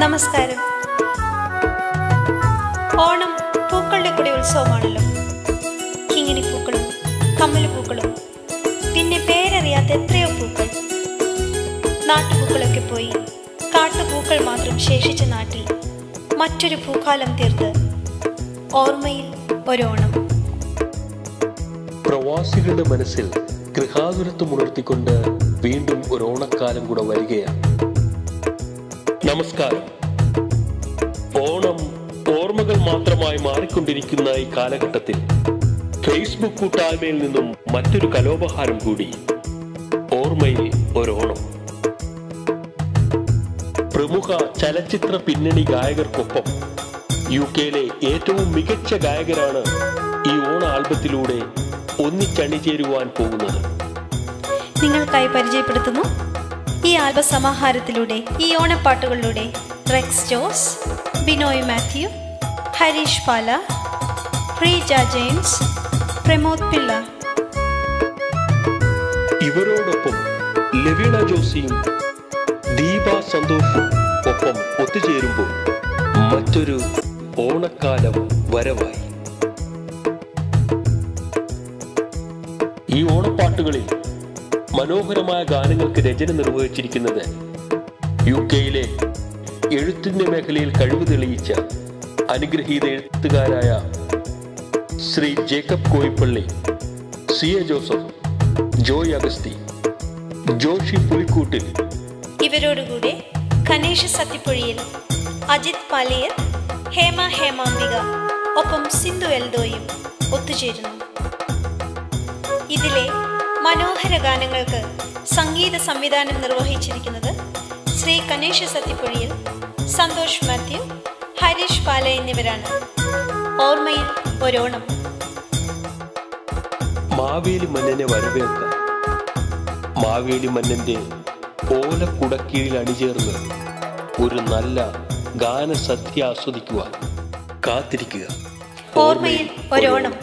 നമസ്കാരം. ഓണം പൂക്കളുടെ കൂടെ ഉത്സവമാണല്ലോ. കിങ്ങിണിപ്പൂക്കളും കമ്മലുപൂക്കളും പിന്നെ പേരറിയാത്ത എത്രയോ പൂക്കൾ. നാട്ടുപൂക്കളൊക്കെ പോയി കാട്ടുപൂക്കൾ മാത്രം ശേഷിച്ച നാട്ടിൽ മറ്റൊരു പൂക്കാലം തീർത്ത് ഓർമ്മയിൽ ഒരോണം. പ്രവാസികളുടെ മനസ്സിൽ ഗൃഹാതുരത്വം ഉണർത്തിക്കൊണ്ട് വീണ്ടും ഒരു ഓണക്കാലം കൂടെ വരികയാണ്. നമസ്കാരം. ഓണം ഓർമ്മകൾ മാത്രമായി മാറിക്കൊണ്ടിരിക്കുന്ന ഈ കാലഘട്ടത്തിൽ ഫേസ്ബുക്ക് കൂട്ടായ്മയിൽ നിന്നും മറ്റൊരു കലോപഹാരം കൂടി, ഓർമ്മയിൽ ഒരോണം. പ്രമുഖ ചലച്ചിത്ര പിന്നണി ഗായകർക്കൊപ്പം UK-യിലെ ഏറ്റവും മികച്ച ഗായകരാണ് ഈ ഓണ ആൽബത്തിലൂടെ ഒന്നിച്ചണിചേരുവാൻ പോകുന്നത്. നിങ്ങൾക്കായി പരിചയപ്പെടുത്തുന്നു ഈ ആൽബ സമാഹാരത്തിലൂടെ, ഈ ഓണപ്പാട്ടുകളിലൂടെ റെക്സ് ജോസ്, ബിനോയ് മാത്യു, ഹരീഷ് പാല, പ്രീജ ജെയിംസ്, പ്രമോദ് പിള്ള. ഇവരോടൊപ്പം ലെവീണ ജോസിയും ദീപ സന്തോഷും ഒപ്പം ഒത്തുചേരുമ്പോൾ മറ്റൊരു ഓണക്കാലം വരവായി. ഈ ഓണപ്പാട്ടുകളിൽ മനോഹരമായ ഗാനങ്ങൾക്ക് രചന നിർവഹിച്ചിരിക്കുന്നത് UK-യിലെ എഴുത്തിന്റെ മേഖലയിൽ കഴിവ് തെളിയിച്ച അനുഗ്രഹീത എഴുത്തുകാരായ ശ്രീ ജേക്കബ് കോയിപ്പള്ളി, CA ജോസഫ്, ജോയ് അഗസ്തി, ജോഷി പുലിക്കൂട്ടിൽ. ഇവരോടുകൂടെ കനേഷ് സത്യപ്പൊഴിയിൽ, അജിത് പാലിയർ, ഹേമാംബിക ഒപ്പം സിന്ധു എൽദോയും ഒത്തുചേരുന്നു. ഇതിലെ മനോഹര ഗാനങ്ങൾക്ക് സംഗീത സംവിധാനം നിർവഹിച്ചിരിക്കുന്നത് ശ്രീ കനേഷ് സത്യപ്പൊഴിയിൽ, സന്തോഷ് മാത്യു, ഹരീഷ് പാല എന്നിവരാണ്. ഓർമ്മയിൽ ഒരോണം. മാവേലി മന്നനെ വരവേൽക്കാൻ മാവേലി മന്നന്റെ ഓലക്കുടക്കീഴിൽ അണിചേർന്ന് ഒരു നല്ല ഗാനസദ്യ ആസ്വദിക്കുവാൻ കാത്തിരിക്കുക. ഓർമ്മയിൽ ഒരോണം.